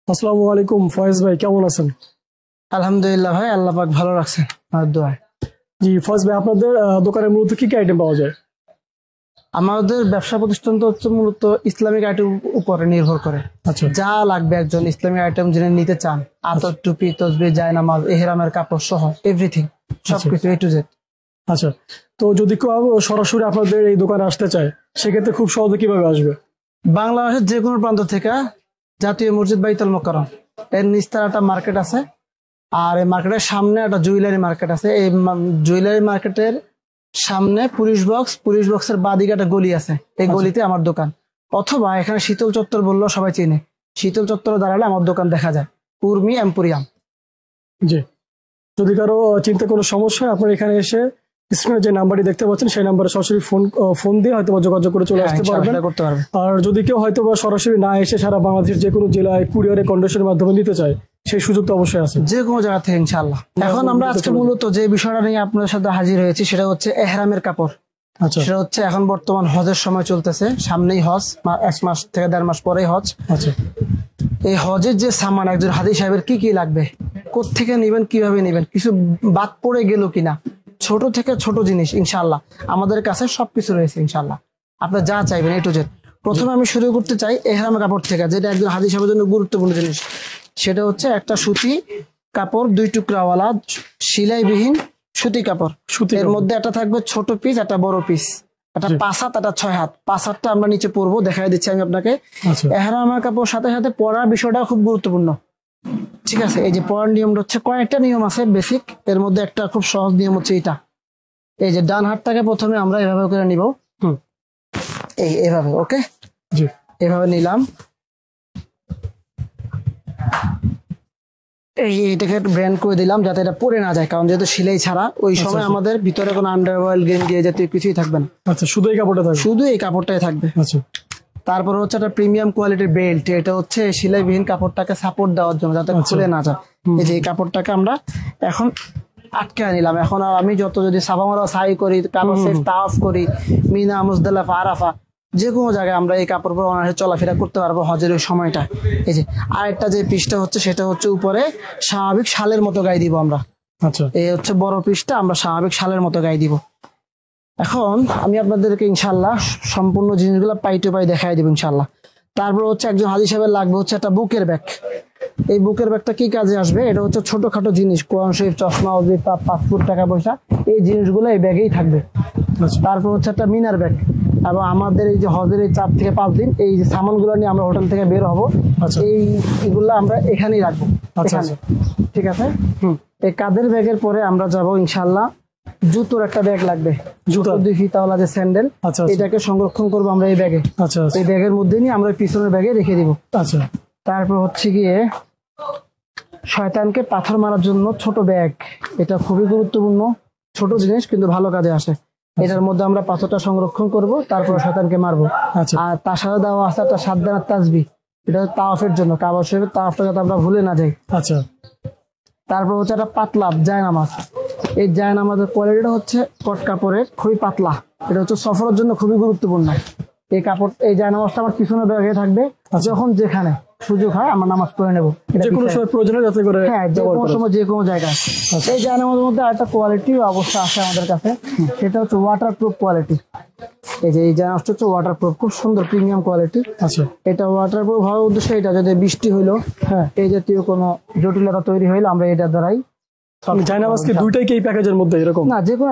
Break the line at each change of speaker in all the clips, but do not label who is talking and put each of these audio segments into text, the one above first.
আসসালামু আলাইকুম ফয়েজ ভাই, কেমন আছেন?
আলহামদুলিল্লাহ ভাই, আল্লাহ পাক ভালো রাখছেন আমার দোয়ায়।
জি ফয়েজ ভাই, আপনাদের দোকানে মূলত কি কি আইটেম পাওয়া যায়?
আমাদের ব্যবসা প্রতিষ্ঠান তো হচ্ছে মূলত ইসলামিক আইটেম উপরে নির্ভর করে।
আচ্ছা
যা লাগবে একজন ইসলামিক আইটেম যিনি নিতে চান, আতর, টুপি, তসবিহ, জায়নামাজ, এহরামের কাপড় সহ এভরিথিং, সবকিছু এ টু জেড।
আচ্ছা, তো যদি কেউ সরাসরি আপনাদের এই দোকানে আসতে চায় সেক্ষেত্রে খুব সহজে কিভাবে আসবে?
বাংলাদেশের যে কোনো প্রান্ত থেকে জাতীয় মসজিদ বাইতুল মোকাররম এর নিচতলা একটা মার্কেট আছে, আর এই মার্কেটের সামনে একটা জুয়েলারি মার্কেট আছে। এই জুয়েলারি মার্কেটের সামনে পুলিশ বক্সের বাদিকে একটা গলি আছে, এই গলিতে আমার দোকান। অথবা এখানে শীতল চত্বর বললেও সবাই চিনে, শীতল চত্বরে দাঁড়ালে আমার দোকান দেখা যায়, উর্মি এম্পোরিয়াম।
জি, যদি কারো চিন্তা কোনো সমস্যা হয় আপনার এখানে এসে স্ক্রিনে যে নাম্বারটি দেখতে পাচ্ছেন সেই নাম্বারে সরাসরি ফোন দিয়ে হয়তো যোগাযোগ করে চলে আসতে পারবেন। আর যদি কেউ হয়তো সরাসরি না এসে সারা বাংলাদেশের যে কোনো জেলায় কুরিয়ারে কন্ডিশনের মাধ্যমে নিতে চায় সেই সুযোগ তো অবশ্যই আছে,
যে কোনো জায়গা থেকে ইনশাআল্লাহ। এখন আমরা আজকে মূলত যে বিষয়টা নিয়ে আপনাদের সাথে হাজির হয়েছি সেটা হচ্ছে এহরামের কাপড়।
আচ্ছা,
সেটা হচ্ছে এখন বর্তমান হজের সময় চলতেছে, সামনেই হজ, 1 মাস থেকে 1.5 মাস পরেই হজ।
আচ্ছা,
এই হজের যে সামান একজন হাজি সাহেবের কি কি লাগবে, কোত্থেকে নিবেন, কিভাবে নিবেন, কিছু বাদ পড়ে গেল কিনা, ছোট থেকে ছোট জিনিস ইনশাআল্লাহ আমাদের কাছে সবকিছু রয়েছে ইনশাআল্লাহ। আপনি যা চাইবেন এ টু জেড। প্রথমে আমি শুরু করতে চাই এহরামের কাপড় থেকে, যেটা একজন হাজি সাহেবের জন্য গুরুত্বপূর্ণ জিনিস। সেটা হচ্ছে একটা সুতি কাপড়, 2 টুকরাওয়ালা সেলাইবিহীন সুতি কাপড়। এর মধ্যে একটা থাকবে ছোট পিস, একটা বড় পিস, একটা 5 হাত, একটা 6 হাত। 5 হাতটা আমরা নিচে পরবো, দেখাই দিচ্ছি আমি আপনাকে। এহরামের কাপড় সাথে সাথে পরার বিষয়টা খুব গুরুত্বপূর্ণ, ঠিক আছে? এই যে পরার নিয়মটা হচ্ছে, কয়েকটা নিয়ম আছে বেসিক, এর মধ্যে একটা খুব সহজ নিয়ম হচ্ছে এটা। এই যে ডান হাতটাকে প্রথমে আমরা এভাবে করে নিব, এইভাবে, ওকে, এভাবে নিলাম। এইটাকে ব্র্যান্ড করে দিলাম যাতে এটা পরে না যায়, কারণ যেহেতু সেলাই ছাড়া ওই সময় আমাদের ভিতরে কোনো আন্ডারওয়্যাল গেঞ্জি জাতীয় কিছুই থাকবে না।
আচ্ছা, শুধু এই কাপড়টা থাকবে,
শুধু এই কাপড়টাই থাকবে।
আচ্ছা,
তারপর হচ্ছে একটা প্রিমিয়াম কোয়ালিটির বেল্ট। এটা হচ্ছে সেলাইবিহীন কাপড়টাকে সাপোর্ট দেওয়ার জন্য, যাতে খুলে না যায়। এই যে এই কাপড়টাকে আমরা এখন আটকে নিলাম। এখন আর আমি যত যদি সাফা মারা সাই করি, কাপড় সেট তাওয়াফ করি, মিনা, মুজদালিফা, আরাফা, যে কোনো জায়গায় আমরা এই কাপড় পরে অনায়াসে চলাফেরা করতে পারবো হজের ওই সময়টা। এই যে আরেকটা যে পিসটা হচ্ছে সেটা হচ্ছে উপরে স্বাভাবিক শালের মতো গায়ে দিব আমরা।
আচ্ছা,
এই হচ্ছে বড় পিসটা, আমরা স্বাভাবিক শালের মতো গায়ে দিব। এখন আমি আপনাদেরকে ইনশাল্লাহ সম্পূর্ণ জিনিসগুলো পাই টু পাই দেখাই দিব ইনশাল্লাহ। তারপর হচ্ছে একজন হাজি সাহেবের লাগবে হচ্ছে একটা বুকের ব্যাগ। এই বুকের ব্যাগটা কি কাজে আসবে? এটা হচ্ছে ছোটখাটো জিনিস, কোরআন শরীফ, চশমা, ওজিফা, পাসপোর্ট, টাকা পয়সা, এই জিনিসগুলো এই ব্যাগেই থাকবে। তারপর হচ্ছে একটা মিনার ব্যাগ, এবং আমাদের এই যে হজের এই 4 থেকে 5 দিন এই যে সামানগুলো নিয়ে আমরা হোটেল থেকে বের হবো, এইগুলো আমরা এখানেই রাখবো, ঠিক আছে? এই কাঁধের ব্যাগের পরে আমরা যাব ইনশাল্লাহ জুতোর একটা ব্যাগ লাগবে, জুতো 2 ফিতাওয়ালা যে স্যান্ডেল, এটাকে সংরক্ষণ করবো আমরা এই ব্যাগে। এই ব্যাগের মধ্যে নিয়ে আমরা পিছনের ব্যাগে রেখে দিব। আচ্ছা, তারপর হচ্ছে গিয়ে শয়তানকে পাথর মারার জন্য ছোট ব্যাগ। এটা খুবই গুরুত্বপূর্ণ, ছোট জিনিস কিন্তু ভালো কাজে আসে। এটার মধ্যে আমরা পাথরটা সংরক্ষণ করব, তারপর শয়তানকে মারবো। আর তার সাথে দেওয়া আছে একটা 7 দানার তাসবিহ, এটা তাওয়াফের জন্য, কাবা শরীফের তাওয়াফটা যাতে আমরা ভুলে না যাই। আচ্ছা, তারপর হচ্ছে একটা পাতলা জায়নামাজ। এই জায়নামাজের কোয়ালিটিটা হচ্ছে কট কাপড়ের, খুবই পাতলা। এটা হচ্ছে সফরের জন্য খুবই গুরুত্বপূর্ণ। এই কাপড়, এই জায়নামাজটা আমার পিছনের ব্যাগে থাকবে, যখন যেখানে সুযোগ হয় আমরা নামাজ পড়ে নেবো, যে কোনো সময় প্রয়োজনে যাতে করে, হ্যাঁ, যে কোনো সময় যে কোনো জায়গায়। এই জায়নামাজের মধ্যে আরেকটা কোয়ালিটি অবস্থা আছে আমাদের কাছে, সেটা হচ্ছে ওয়াটার প্রুফ কোয়ালিটি। এই যে এই জায়নামাজটা হচ্ছে ওয়াটার প্রুফ, খুব সুন্দর প্রিমিয়াম কোয়ালিটি। আচ্ছা, এটা ওয়াটার প্রুফ হওয়ার উদ্দেশ্য এটা, যদি বৃষ্টি হইলো, হ্যাঁ, এই জাতীয় কোনো জটিলতা তৈরি হইলো, আমরা এটার দ্বারাই। জায়নামাজকে দুইটাই কি এই প্যাকেজের মধ্যে এরকম না, যে কোনো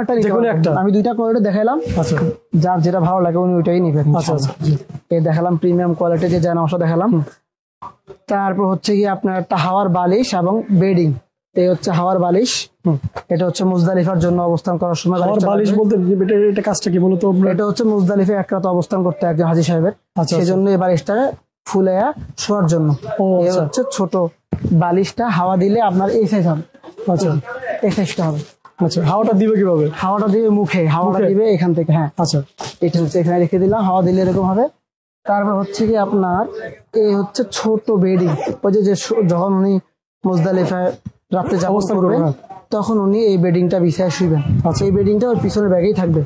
একটা, আমি 2টা কোয়ালিটি দেখাইলাম। আচ্ছা, যার যেটা ভালো লাগে উনি ওইটাই নিবেন। আচ্ছা, এই দেখালাম প্রিমিয়াম কোয়ালিটি যে জায়নামাজটা দেখালাম। তারপর হচ্ছে কি আপনার একটা হাওয়ার বালিশ এবং বেডিং। এই হচ্ছে হাওয়ার বালিশ, এটা হচ্ছে মুজদালিফার জন্য অবস্থান করার সময়। হাওয়ার বালিশ বলতে এটা কাজটা কি মূলত? এটা হচ্ছে মুজদালিফে 1 রাত অবস্থান করতে একজন হাজি সাহেবের, সেজন্য এই বালিশটা ফুলেয়া শোয়ার জন্য। এই হচ্ছে ছোট বালিশটা, হাওয়া দিলে আপনার এই সাইজ হবে। আচ্ছা, এই সাইজটা হবে। আচ্ছা, হাওয়াটা দিবে কিভাবে? হাওয়াটা দিবে মুখে, হাওয়াটা দিবে এখান থেকে। হ্যাঁ, আচ্ছা, এটা হচ্ছে এখানে রেখে দিলাম, হাওয়া দিলে এরকম হবে। তারপর হচ্ছে কি আপনার এই হচ্ছে ছোট বেডিং, ওই যে যখন উনি মুজদালিফায় রাত্রে যাপন করবেন তখন উনি এই বেডিংটা বিছায় শুইবেন। আচ্ছা, এই বেডিংটা ওর পিছনের ব্যাগেই থাকবে।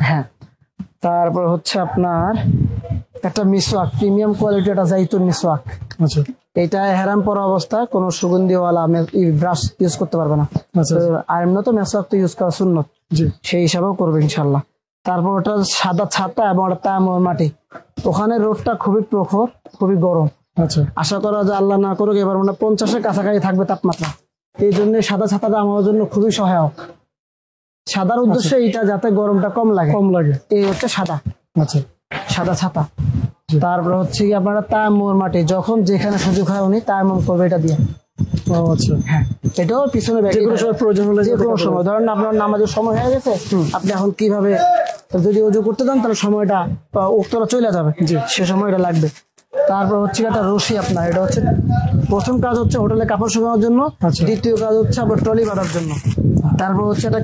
হ্যাঁ, তারপর হচ্ছে আপনার একটা মিসওয়াক, প্রিমিয়াম কোয়ালিটি একটা জাইতুন মিসওয়াক।
আচ্ছা
এটা হেরাম পরা অবস্থা, কোনো সুগন্ধিওয়ালা ব্রাশ ইউজ করতে পারবে না। আর এমনি তো মেসওয়াক তো ইউজ করা সুন্নত, সেই হিসাবেও করবে ইনশাল্লাহ। তারপর ওটা সাদা ছাতা এবং ওটা তামার মাটি। ওখানে রোদটা খুবই প্রখর, খুবই গরম।
আচ্ছা
আশা করা যায় আল্লাহ না করুক এবার মানে 50-এর কাছাকাছি থাকবে তাপমাত্রা। এই জন্য সাদা ছাতাটা আমার জন্য খুবই সহায়ক। সাদার উদ্দেশ্য এইটা যাতে গরমটা কম লাগে, এই হচ্ছে সাদা।
আচ্ছা
সাদা ছাতা। তারপর হচ্ছে কি আপনারা তায়াম্মুম মাটি, যখন যেখানে সুযোগ হয় উনি তায়াম্মুম করবে এটা দিয়ে।
আচ্ছা
হ্যাঁ, এটাও পিছনে
প্রয়োজন হলে
যে কোনো সময়, ধরেন আপনার নামাজের সময় হয়ে গেছে, আপনি এখন কিভাবে যদি ওযু করতে দেন তাহলে সময়টা উত্তরা চলে যাবে, সে সময় এটা লাগবে। তারপর হচ্ছে একটা রশি আপনার, এটা হচ্ছে প্রথম কাজ হচ্ছে হোটেলে কাপড় শুকানোর জন্য, দ্বিতীয় কাজ হচ্ছে আপনার ট্রলি বাঁধার জন্য। তারপর হচ্ছে একটা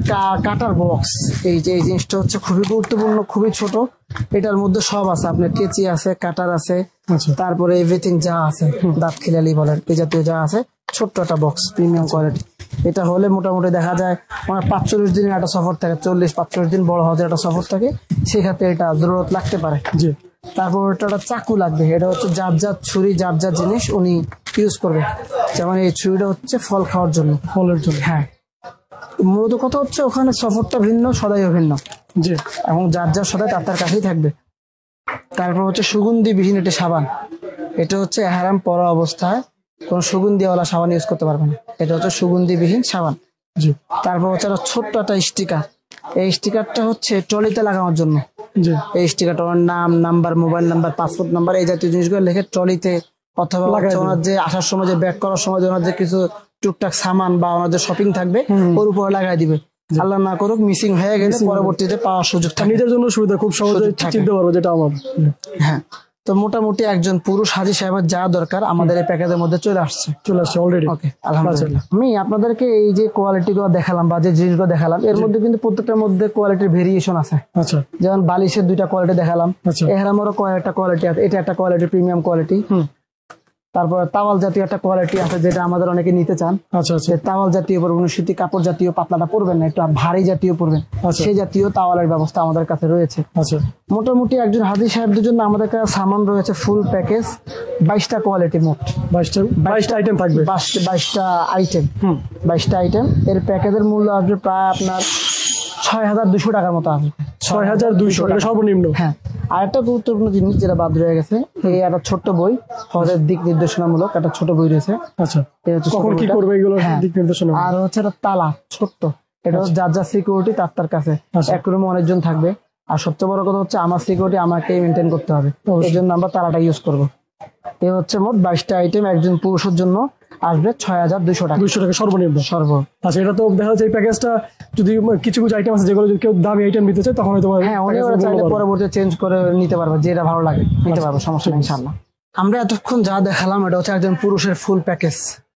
কাটার বক্স। এই যে এই জিনিসটা হচ্ছে খুবই গুরুত্বপূর্ণ, খুবই ছোট, এটার মধ্যে সব আছে, আপনার কেচি আছে, কাটার আছে, তারপরে এভরিথিং যা আছে, দাঁত খিলালি বলেন এই জাতীয় যা আছে, ছোট্ট একটা বক্স, প্রিমিয়াম কোয়ালিটি। এটা হলে মোটামুটি দেখা যায় আমার 45 দিনের একটা সফর থাকে, 40-45 দিন বড় হজের একটা সফর থাকে, সেক্ষেত্রে এটা জরুরত লাগতে পারে। তারপর ওটা একটা চাকু লাগবে, এটা হচ্ছে যার যার ছুরি, যার যার জিনিস উনি ইউজ করবে। যেমন এই ছুরিটা হচ্ছে ফল খাওয়ার জন্য, ফলের জন্য। হ্যাঁ, মূলত কথা হচ্ছে ওখানে সফরটা ভিন্ন, সদাইও ভিন্ন, এবং যার যার সদাই তার কাছেই থাকবে। তারপর হচ্ছে সুগন্ধিবিহীন একটা সাবান, এটা হচ্ছে এহরাম পরা অবস্থায় কোন সুগন্ধিওয়ালা সাবান ইউজ করতে পারবে না, এটা হচ্ছে সুগন্ধিবিহীন সাবান। তারপর হচ্ছে একটা ছোট্ট একটা স্টিকার, এই স্টিকারটা হচ্ছে ট্রলিতে লাগানোর জন্য। এই স্টিকারটা ওনার নাম, number, mobile number, passport number, এই জাতীয় জিনিসগুলো লিখে ট্রলিতে অথবা ওনার যে আসার সময় যে ব্যাক করার সময় ওনার যে কিছু টুকটাক সামান বা ওনার যে শপিং থাকবে ওর উপরে লাগাই দিবে। আল্লাহ না করুক মিসিং হয়ে গেলে পরবর্তীতে পাওয়ার সুযোগ থাকে, নিজের জন্য সুবিধা, খুব সহজে চিনতে পারবো যেটা আমার। হ্যাঁ, তো মোটামুটি একজন পুরুষ হাজী সাহেবের যা দরকার আমাদের এই প্যাকেজের মধ্যে চলে আসছে অলরেডি। ওকে, আলহামদুলিল্লাহ। আমি আপনাদেরকে এই যে কোয়ালিটি গুলো দেখালাম বা যে জিনিসগুলো দেখালাম, এর মধ্যে কিন্তু প্রত্যেকটার মধ্যে কোয়ালিটির ভেরিয়েশন আছে। আচ্ছা, যেমন বালিশের 2টা কোয়ালিটি দেখালাম, এহরামেরও কয়েকটা কোয়ালিটি আছে, এটা একটা কোয়ালিটি, প্রিমিয়াম কোয়ালিটি। তারপর তাওয়াল জাতীয় একটা কোয়ালিটি আছে, যেটা আমাদের অনেকে নিতে চান। আচ্ছা আচ্ছা, তাওয়াল জাতীয় পরবেন, সুতি কাপড় জাতীয় পাতলাটা পরবেন না, একটু ভারী জাতীয় পরবেন, সেই জাতীয় তাওয়ালের ব্যবস্থা আমাদের কাছে রয়েছে। আচ্ছা, মোটামুটি একজন হাজী সাহেবদের জন্য আমাদের কাছে সামান রয়েছে ফুল প্যাকেজ 22টা কোয়ালিটি, মোট 22টা আইটেম থাকবে, 22টা আইটেম। 22টা আইটেম, এর প্যাকেজের মূল্য আসবে প্রায় আপনার 6200 টাকার মতো আসবে। 6200 টাকা সর্বনিম্ন। হ্যাঁ, আর একটা গুরুত্বপূর্ণ জিনিস যেটা বাদ রয়ে গেছে, এই একটা ছোট্ট বই, হজের দিক নির্দেশনামূলক একটা ছোট বই রয়েছে। আচ্ছা, কখন কি করবে এগুলো দিক নির্দেশনা। আর হচ্ছে একটা তালা ছোট্ট, এটা হচ্ছে যার যার সিকিউরিটি তার কাছে, এক রুমে অনেকজন থাকবে। আর সবচেয়ে বড় কথা হচ্ছে আমার সিকিউরিটি আমাকে মেনটেন করতে হবে, এই জন্য আমরা তালাটা ইউজ করবো। এই হচ্ছে মোট 22টা আইটেম, একজন পুরুষের জন্য আসবে 6200 টাকা। 200 টাকা সর্বনিম্ন। আচ্ছা, এটা তো দেখা যাচ্ছে এই প্যাকেজটা যদি কিছু কিছু আইটেম আছে যেগুলো যদি কেউ দামি আইটেম নিতে চায় তখন হয়তো পরবর্তীতে চেঞ্জ করে নিতে পারবে, যেটা ভালো লাগে নিতে পারবে, সমস্যা নেই ইনশাআল্লাহ। আমরা এতক্ষণ যা দেখালাম এটা হচ্ছে একজন পুরুষের ফুল প্যাকেজ।